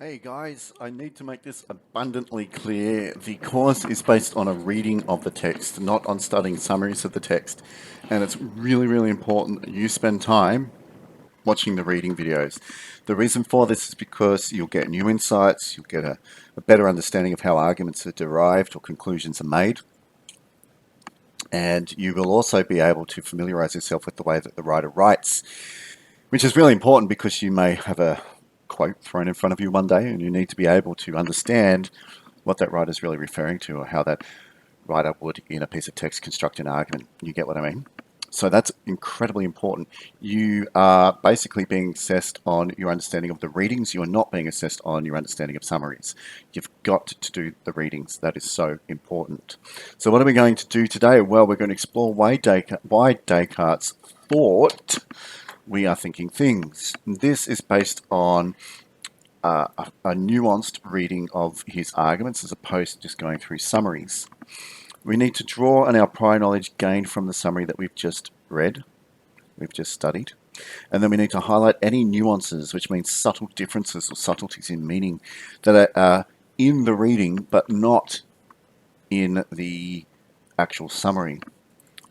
Hey guys, I need to make this abundantly clear. The course is based on a reading of the text, not on studying summaries of the text. And it's really, really important that you spend time watching the reading videos. The reason for this is because you'll get new insights, you'll get a better understanding of how arguments are derived or conclusions are made. And you will also be able to familiarize yourself with the way that the writer writes, which is really important because you may have a quote thrown in front of you one day and you need to be able to understand what that writer is really referring to or how that writer would, in a piece of text, construct an argument. You get what I mean? So that's incredibly important. You are basically being assessed on your understanding of the readings. You are not being assessed on your understanding of summaries. You've got to do the readings. That is so important. So what are we going to do today? Well, we're going to explore why Descartes thought we are thinking things. This is based on a nuanced reading of his arguments as opposed to just going through summaries. We need to draw on our prior knowledge gained from the summary that we've just read, we've just studied, and then we need to highlight any nuances, which means subtle differences or subtleties in meaning that are in the reading but not in the actual summary.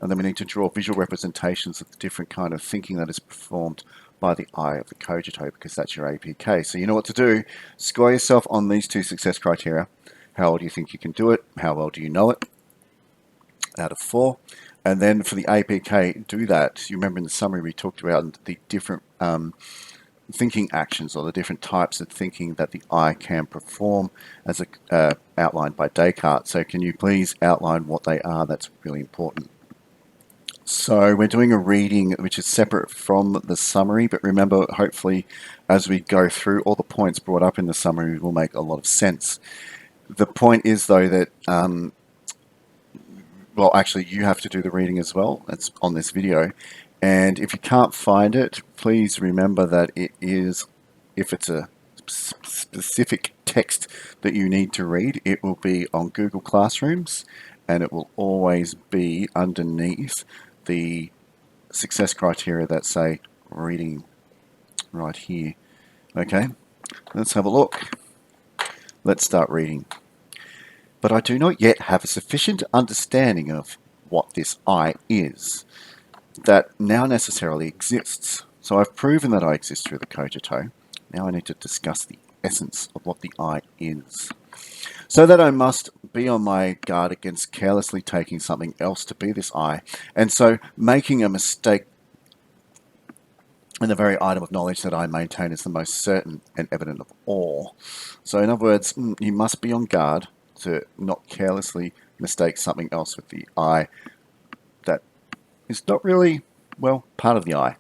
And then we need to draw visual representations of the different kind of thinking that is performed by the eye of the cogito, because that's your APK. So you know what to do. Score yourself on these two success criteria. How well do you think you can do it? How well do you know it? Out of 4. And then for the APK, do that. You remember in the summary we talked about the different thinking actions or the different types of thinking that the eye can perform as outlined by Descartes. So can you please outline what they are? That's really important. So we're doing a reading which is separate from the summary, but remember, hopefully, as we go through, all the points brought up in the summary will make a lot of sense. The point is, though, that, well, actually, you have to do the reading as well. It's on this video. And if you can't find it, please remember that it is, if it's a specific text that you need to read, it will be on Google Classrooms, and it will always be underneath the success criteria that say reading right here. Okay, let's have a look. Let's start reading. But I do not yet have a sufficient understanding of what this I is that now necessarily exists. So I've proven that I exist through the cogito. Now I need to discuss the essence of what the I is. So that I must be on my guard against carelessly taking something else to be this I, and so making a mistake in the very item of knowledge that I maintain is the most certain and evident of all. So in other words, you must be on guard to not carelessly mistake something else with the I that is not really, well, part of the I.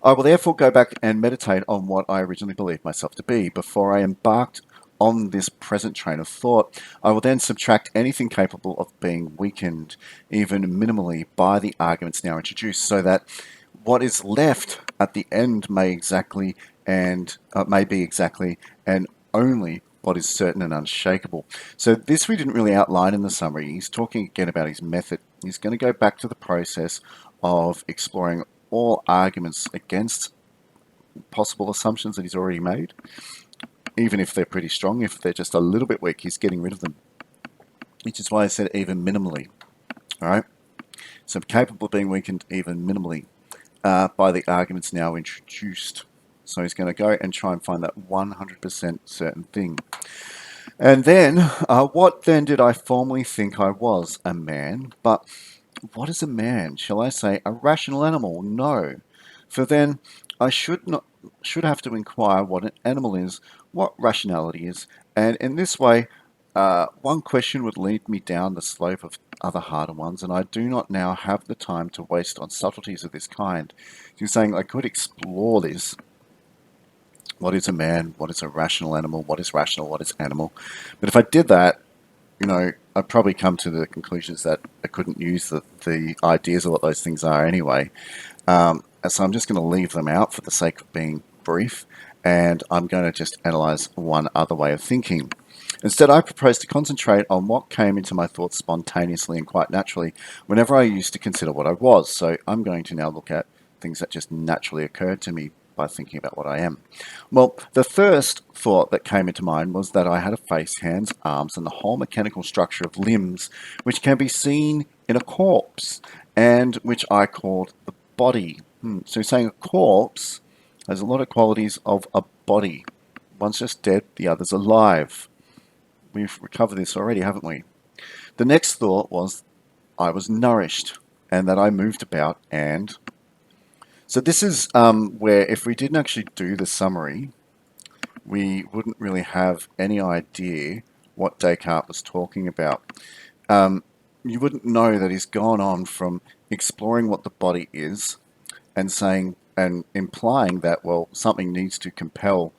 I will therefore go back and meditate on what I originally believed myself to be before I embarked on this present train of thought. I will then subtract anything capable of being weakened, even minimally, by the arguments now introduced, so that what is left at the end may be exactly and only what is certain and unshakable. So this we didn't really outline in the summary. He's talking again about his method. He's going to go back to the process of exploring all arguments against possible assumptions that he's already made. Even if they're pretty strong, if they're just a little bit weak, he's getting rid of them. Which is why I said even minimally. All right? So capable of being weakened even minimally by the arguments now introduced. So he's going to go and try and find that 100% certain thing. And then, what then did I formerly think I was? A man. But what is a man? Shall I say a rational animal? No. For then I should have to inquire what an animal is, what rationality is, and in this way, one question would lead me down the slope of other harder ones, and I do not now have the time to waste on subtleties of this kind. He's saying I could explore this. What is a man? What is a rational animal? What is rational? What is animal? But if I did that, I'd probably come to the conclusions that I couldn't use the ideas of what those things are anyway. So I'm just going to leave them out for the sake of being brief, and I'm going to just analyze one other way of thinking. Instead, I propose to concentrate on what came into my thoughts spontaneously and quite naturally whenever I used to consider what I was. So I'm going to now look at things that just naturally occurred to me by thinking about what I am. Well, the first thought that came into mind was that I had a face, hands, arms, and the whole mechanical structure of limbs, which can be seen in a corpse, and which I called the body. So saying a corpse has a lot of qualities of a body. One's just dead, the other's alive. We've recovered this already, haven't we? The next thought was I was nourished and that I moved about. And so this is where if we didn't actually do the summary, we wouldn't really have any idea what Descartes was talking about. You wouldn't know that he's gone on from exploring what the body is and saying and implying that, well, something needs to compel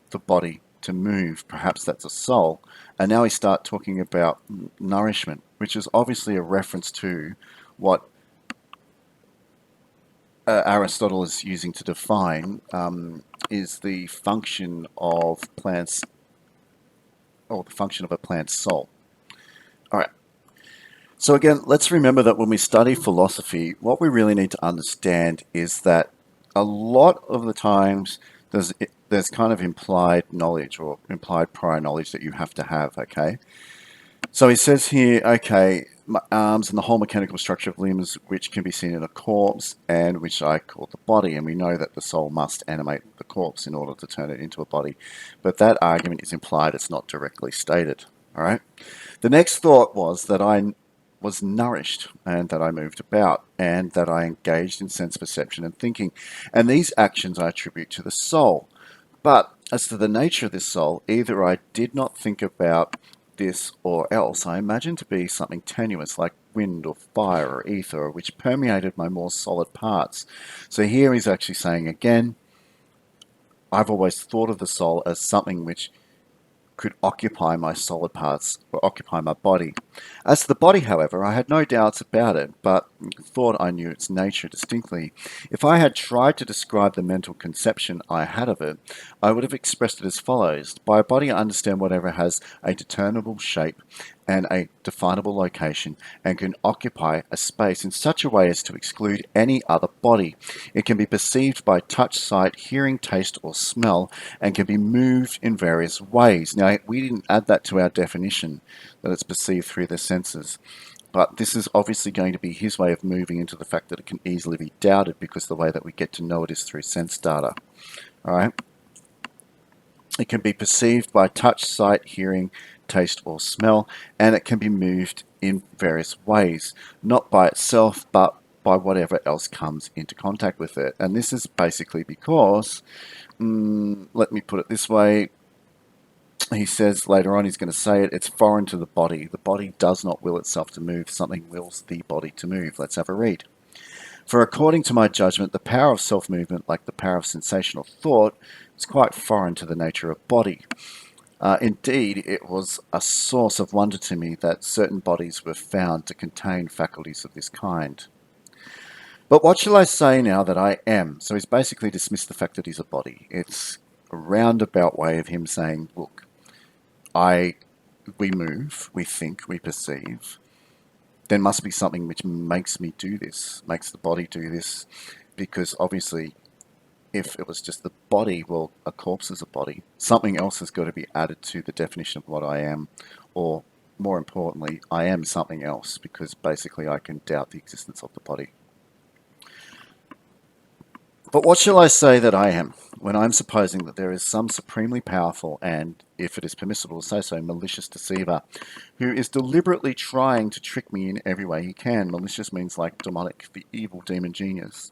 the body to move. Perhaps that's a soul. And now we start talking about nourishment, which is obviously a reference to what Aristotle is using to define is the function of plants, or the function of a plant's soul. All right. So again, let's remember that when we study philosophy, what we really need to understand is that a lot of the times there's kind of implied knowledge or implied prior knowledge that you have to have, okay? So he says here, okay, my arms and the whole mechanical structure of limbs, which can be seen in a corpse and which I call the body. And we know that the soul must animate the corpse in order to turn it into a body. But that argument is implied, it's not directly stated, all right? The next thought was that I was nourished and that I moved about and that I engaged in sense perception and thinking. And these actions I attribute to the soul. But as to the nature of this soul, either I did not think about this or else I imagine to be something tenuous like wind or fire or ether, which permeated my more solid parts. So here he's actually saying again, I've always thought of the soul as something which could occupy my solid parts or occupy my body. As to the body, however, I had no doubts about it, but thought I knew its nature distinctly. If I had tried to describe the mental conception I had of it, I would have expressed it as follows. By a body, I understand whatever has a determinable shape and a definable location and can occupy a space in such a way as to exclude any other body. It can be perceived by touch, sight, hearing, taste, or smell and can be moved in various ways. Now, we didn't add that to our definition, that it's perceived through the senses. But this is obviously going to be his way of moving into the fact that it can easily be doubted because the way that we get to know it is through sense data. All right. It can be perceived by touch, sight, hearing, taste, or smell, and it can be moved in various ways, not by itself, but by whatever else comes into contact with it. And this is basically because, let me put it this way, he says later on, he's going to say it, it's foreign to the body. The body does not will itself to move, something wills the body to move. Let's have a read. For according to my judgment, the power of self-movement, like the power of sensation or thought, is quite foreign to the nature of body. Indeed, it was a source of wonder to me that certain bodies were found to contain faculties of this kind. But what shall I say now that I am? So he's basically dismissed the fact that he's a body. It's a roundabout way of him saying, look, we move, we think, we perceive. There must be something which makes me do this, makes the body do this, because obviously if it was just the body, well, a corpse is a body. Something else has got to be added to the definition of what I am, or more importantly, I am something else, because basically I can doubt the existence of the body. But what shall I say that I am, when I am supposing that there is some supremely powerful and, if it is permissible to say so, malicious deceiver, who is deliberately trying to trick me in every way he can? Malicious means like demonic, the evil demon genius.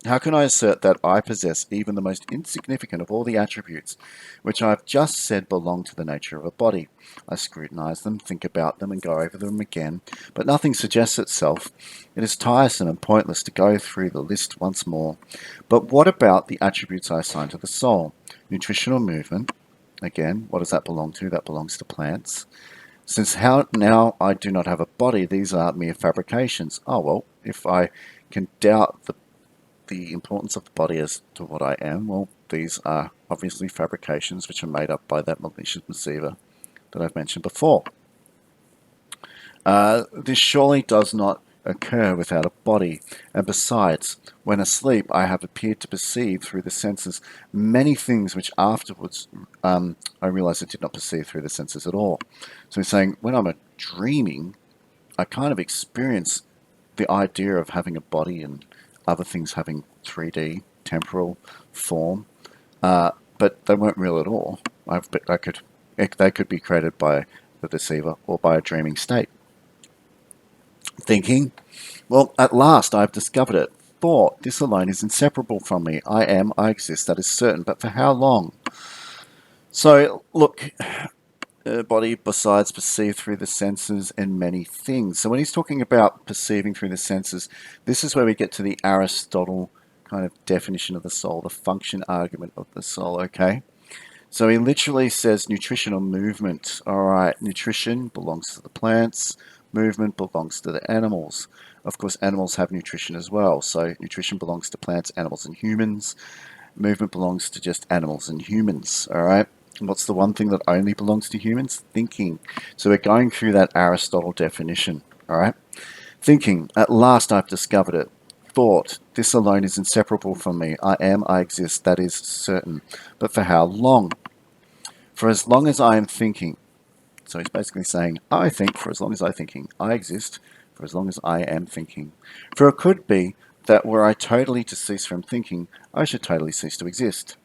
How can I assert that I possess even the most insignificant of all the attributes which I have just said belong to the nature of a body? I scrutinize them, think about them, and go over them again, but nothing suggests itself. It is tiresome and pointless to go through the list once more. But what about the attributes I assign to the soul? Nutritional movement. Again, what does that belong to? That belongs to plants. Since how now I do not have a body, these are mere fabrications. Oh, well, if I can doubt the importance of the body as to what I am, well, these are obviously fabrications which are made up by that malicious deceiver that I've mentioned before. This surely does not occur without a body. And besides, when asleep, I have appeared to perceive through the senses many things which afterwards I realized I did not perceive through the senses at all. So he's saying, when I'm dreaming, I kind of experience the idea of having a body and other things having 3D, temporal form, but they weren't real at all. They could be created by the deceiver or by a dreaming state. Thinking, well, at last I've discovered it. Thought, this alone is inseparable from me. I am, I exist, that is certain. But for how long? So, look, body besides perceived through the senses and many things. So when he's talking about perceiving through the senses, this is where we get to the Aristotle kind of definition of the soul, the function argument of the soul, okay? So he literally says nutrition or movement. All right, nutrition belongs to the plants, movement belongs to the animals. Of course, animals have nutrition as well. So nutrition belongs to plants, animals, and humans. Movement belongs to just animals and humans, all right? And what's the one thing that only belongs to humans? Thinking. So we're going through that Aristotle definition, all right? Thinking, at last I've discovered it. Thought, this alone is inseparable from me. I am, I exist, that is certain. But for how long? For as long as I am thinking. So he's basically saying, I think for as long as I'm thinking. I exist for as long as I am thinking. For it could be that were I totally to cease from thinking, I should totally cease to exist.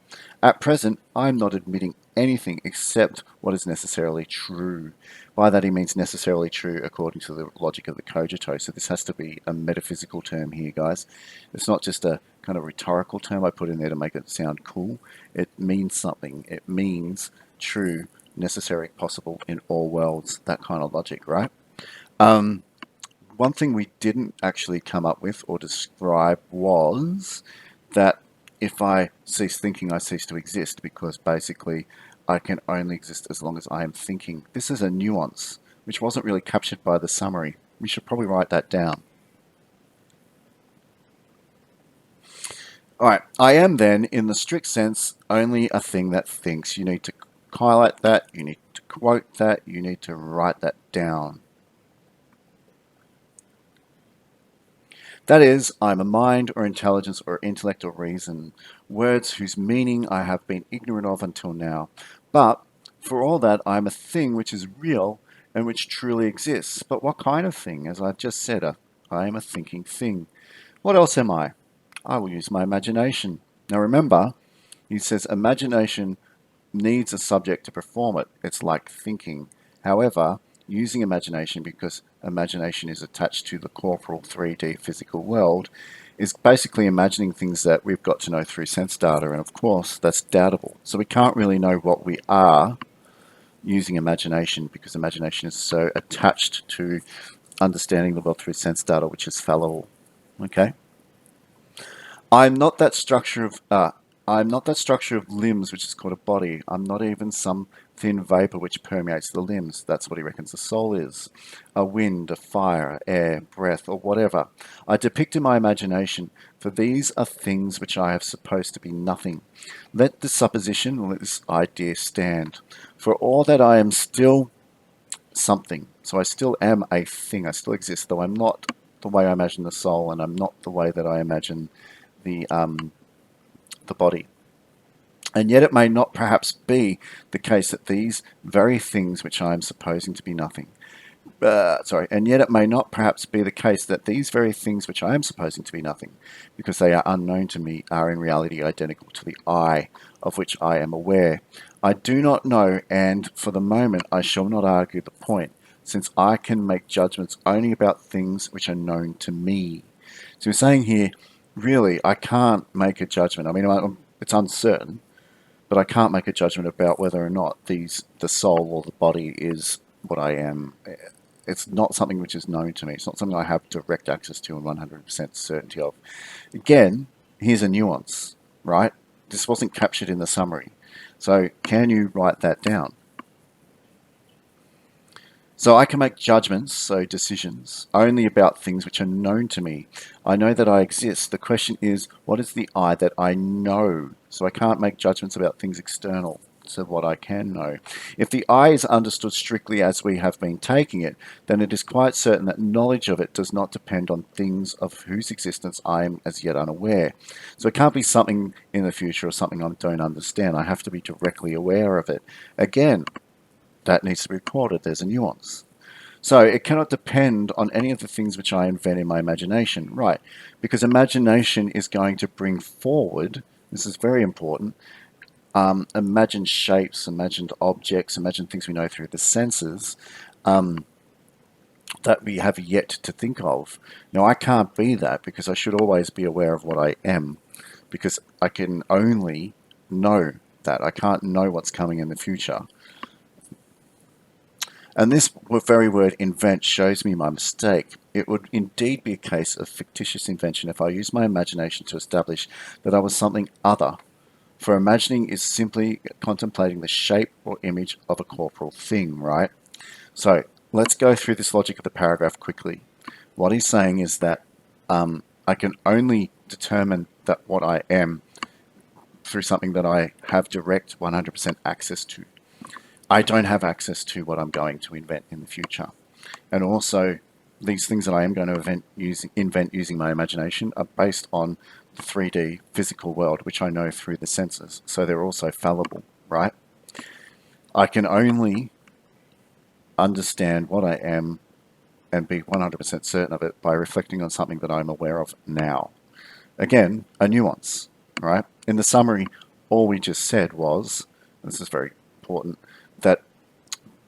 At present, I am not admitting anything except what is necessarily true. By that he means necessarily true according to the logic of the cogito. So this has to be a metaphysical term here, guys. It's not just a kind of rhetorical term I put in there to make it sound cool. It means something. It means true, necessary, possible in all worlds. That kind of logic, right? One thing we didn't actually come up with or describe was that if I cease thinking, I cease to exist, because basically I can only exist as long as I am thinking. This is a nuance which wasn't really captured by the summary. We should probably write that down. All right, I am then, in the strict sense, only a thing that thinks. You need to highlight that, you need to quote that, you need to write that down. That is, I'm a mind or intelligence or intellect or reason, words whose meaning I have been ignorant of until now. But for all that, I am a thing which is real and which truly exists. But what kind of thing? As I've just said, I am a thinking thing. What else am I? I will use my imagination. Now remember, he says imagination needs a subject to perform it. It's like thinking. However, using imagination, because imagination is attached to the corporal 3D physical world, is basically imagining things that we've got to know through sense data, and of course that's doubtable. So we can't really know what we are using imagination, because imagination is so attached to understanding the world through sense data, which is fallible. Okay? I'm not that structure of limbs which is called a body. I'm not even some thin vapor which permeates the limbs. That's what he reckons the soul is. A wind, a fire, air, breath, or whatever. I depict in my imagination, for these are things which I have supposed to be nothing. Let this supposition, let this idea stand. For all that I am still something. So I still am a thing. I still exist, though I'm not the way I imagine the soul, and I'm not the way that I imagine the body. And yet it may not perhaps be the case that these very things which I am supposing to be nothing, and yet it may not perhaps be the case that these very things which I am supposing to be nothing, because they are unknown to me, are in reality identical to the I, of which I am aware. I do not know, and for the moment I shall not argue the point, since I can make judgments only about things which are known to me. So we're saying here, really, I can't make a judgment. I mean, it's uncertain, but I can't make a judgment about whether or not the soul or the body is what I am. It's not something which is known to me. It's not something I have direct access to and 100% certainty of. Again, here's a nuance, right? This wasn't captured in the summary. So can you write that down? So I can make judgments, so decisions, only about things which are known to me. I know that I exist. The question is, what is the I that I know? So I can't make judgments about things external to what I can know. If the I is understood strictly as we have been taking it, then it is quite certain that knowledge of it does not depend on things of whose existence I am as yet unaware. So it can't be something in the future or something I don't understand. I have to be directly aware of it. Again, that needs to be recorded. There's a nuance. So it cannot depend on any of the things which I invent in my imagination, right? Because imagination is going to bring forward, this is very important, imagined shapes, imagined objects, imagined things we know through the senses um, that we have yet to think of. Now, I can't be that because I should always be aware of what I am, because I can only know that. I can't know what's coming in the future. And this very word invent shows me my mistake. It would indeed be a case of fictitious invention if I used my imagination to establish that I was something other. For imagining is simply contemplating the shape or image of a corporeal thing, right? So let's go through this logic of the paragraph quickly. What he's saying is that I can only determine that what I am through something that I have direct 100% access to. I don't have access to what I'm going to invent in the future. And also, these things that I am going to invent using my imagination are based on the 3D physical world, which I know through the senses. So they're also fallible, right? I can only understand what I am and be 100% certain of it by reflecting on something that I'm aware of now. Again, a nuance, right? In the summary, all we just said was, this is very important, that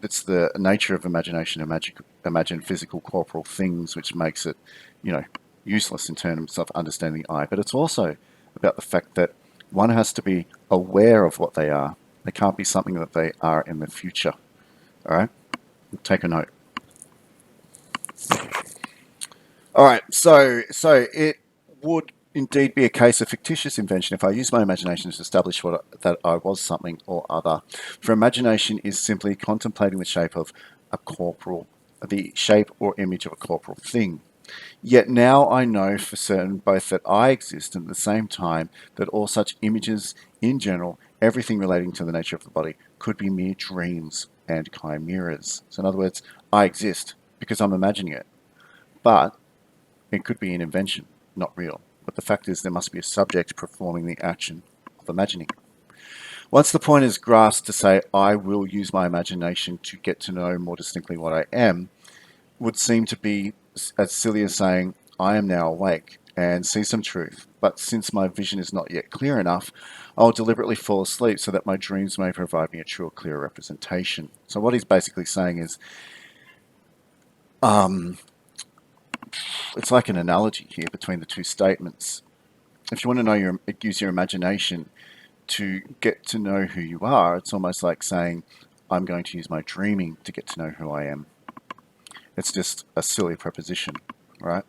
it's the nature of imagination, imagine physical corporal things, which makes it, useless in terms of understanding the I. But it's also about the fact that one has to be aware of what they are. They can't be something that they are in the future. All right, take a note. All right, so it would indeed be a case of fictitious invention if I use my imagination to establish that I was something or other. For imagination is simply contemplating the shape or image of a corporal thing. Yet now I know for certain both that I exist and at the same time that all such images in general, everything relating to the nature of the body, could be mere dreams and chimeras. So in other words, I exist because I'm imagining it. But it could be an invention, not real. But the fact is there must be a subject performing the action of imagining. Once the point is grasped to say, I will use my imagination to get to know more distinctly what I am, would seem to be as silly as saying, I am now awake and see some truth. But since my vision is not yet clear enough, I'll deliberately fall asleep so that my dreams may provide me a truer, clearer representation. So what he's basically saying is, it's like an analogy here between the two statements. If you want to know use your imagination to get to know who you are, it's almost like saying, I'm going to use my dreaming to get to know who I am. It's just a silly preposition, right?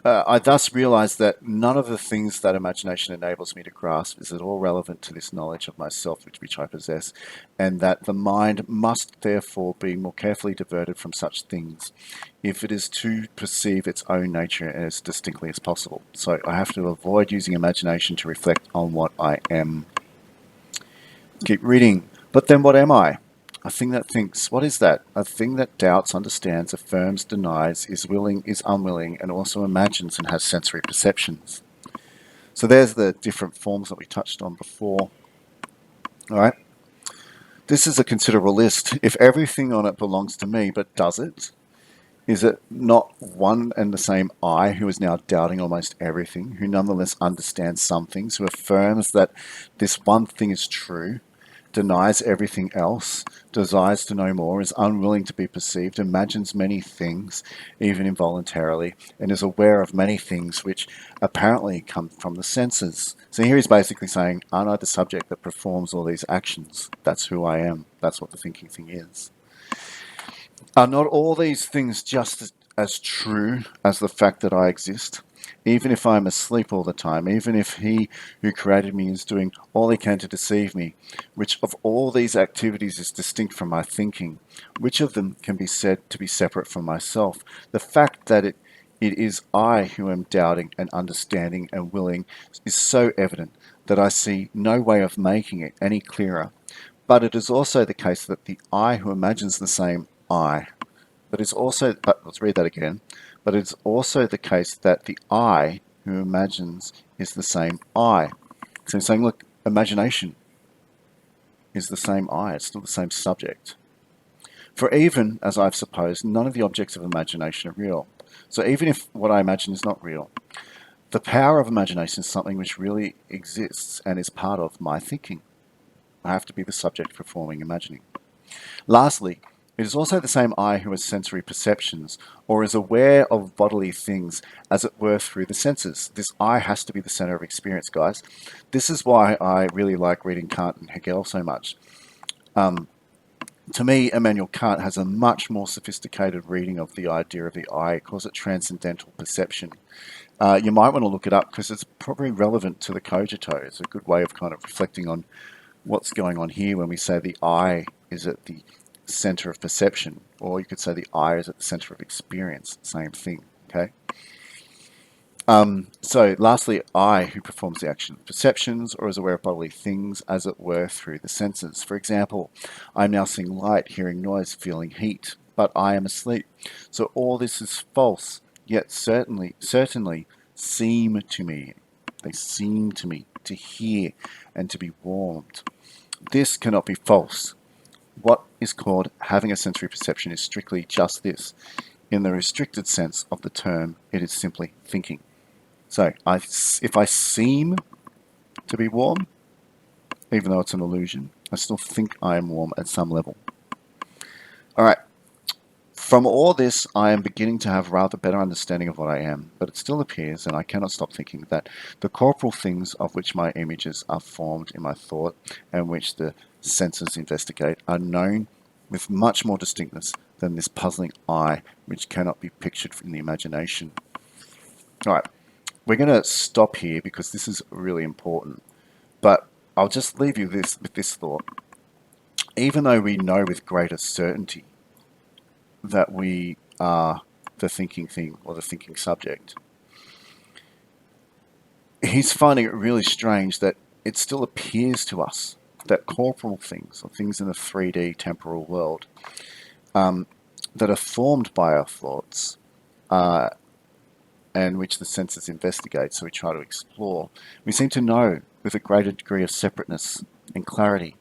I thus realize that none of the things that imagination enables me to grasp is at all relevant to this knowledge of myself which I possess, and that the mind must therefore be more carefully diverted from such things if it is to perceive its own nature as distinctly as possible. So I have to avoid using imagination to reflect on what I am. Keep reading. But then what am I? A thing that thinks. What is that? A thing that doubts, understands, affirms, denies, is willing, is unwilling, and also imagines and has sensory perceptions. So there's the different forms that we touched on before. All right. This is a considerable list. If everything on it belongs to me, but does it? Is it not one and the same I who is now doubting almost everything, who nonetheless understands some things, who affirms that this one thing is true, denies everything else, desires to know more, is unwilling to be perceived, imagines many things, even involuntarily, and is aware of many things which apparently come from the senses? So here he's basically saying, aren't I the subject that performs all these actions? That's who I am. That's what the thinking thing is. Are not all these things just as true as the fact that I exist? Even if I'm asleep all the time, even if he who created me is doing all he can to deceive me, which of all these activities is distinct from my thinking? Which of them can be said to be separate from myself? The fact that it is I who am doubting and understanding and willing is so evident that I see no way of making it any clearer. But it is also the case that the I who imagines the same I, but it's also, let's read that again, but it's also the case that the I who imagines is the same I. So I'm saying, look, imagination is the same I, it's still the same subject. For even, as I've supposed, none of the objects of imagination are real. So even if what I imagine is not real, the power of imagination is something which really exists and is part of my thinking. I have to be the subject for forming imagining. Lastly, it is also the same I who has sensory perceptions, or is aware of bodily things, as it were, through the senses. This I has to be the center of experience, guys. This is why I really like reading Kant and Hegel so much. To me, Immanuel Kant has a much more sophisticated reading of the idea of the I. He calls it transcendental perception. You might want to look it up because it's probably relevant to the cogito. It's a good way of kind of reflecting on what's going on here when we say the I is at the center of perception, or you could say the I is at the center of experience. Same thing, okay? So lastly, I who performs the action of perceptions or is aware of bodily things, as it were, through the senses. For example, I'm now seeing light, hearing noise, feeling heat, but I am asleep. So all this is false, yet certainly seem to me. They seem to me to hear and to be warmed. This cannot be false. What is called having a sensory perception is strictly just this. In the restricted sense of the term, it is simply thinking. So if I seem to be warm, even though it's an illusion, I still think I am warm at some level. All right. From all this, I am beginning to have rather better understanding of what I am, but it still appears, and I cannot stop thinking, that the corporal things of which my images are formed in my thought and which the senses investigate are known with much more distinctness than this puzzling I, which cannot be pictured in the imagination. All right. We're going to stop here because this is really important. But I'll just leave you with this thought. Even though we know with greater certainty that we are the thinking thing or the thinking subject, he's finding it really strange that it still appears to us that corporal things, or things in the 3D temporal world, that are formed by our thoughts, and which the senses investigate, so we try to explore, we seem to know with a greater degree of separateness and clarity.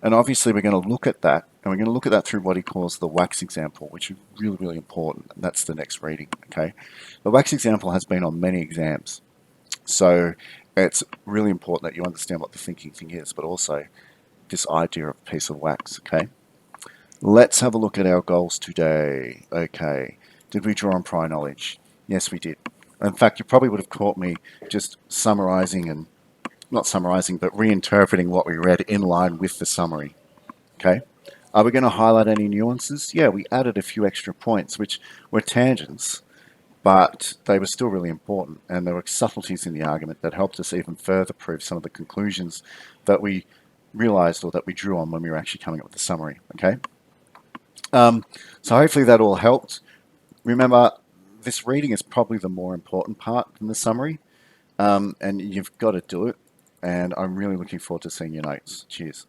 And obviously we're going to look at that, and we're going to look at that through what he calls the wax example, which is really, really important, and that's the next reading, okay? The wax example has been on many exams, so it's really important that you understand what the thinking thing is, but also this idea of a piece of wax, okay? Let's have a look at our goals today. Okay, did we draw on prior knowledge? Yes, we did. In fact, you probably would have caught me just summarizing and not summarizing, but reinterpreting what we read in line with the summary. Okay. Are we going to highlight any nuances? Yeah, we added a few extra points, which were tangents, but they were still really important. And there were subtleties in the argument that helped us even further prove some of the conclusions that we realized or that we drew on when we were actually coming up with the summary. Okay. So hopefully that all helped. Remember, this reading is probably the more important part than the summary, and you've got to do it. And I'm really looking forward to seeing your notes. Cheers.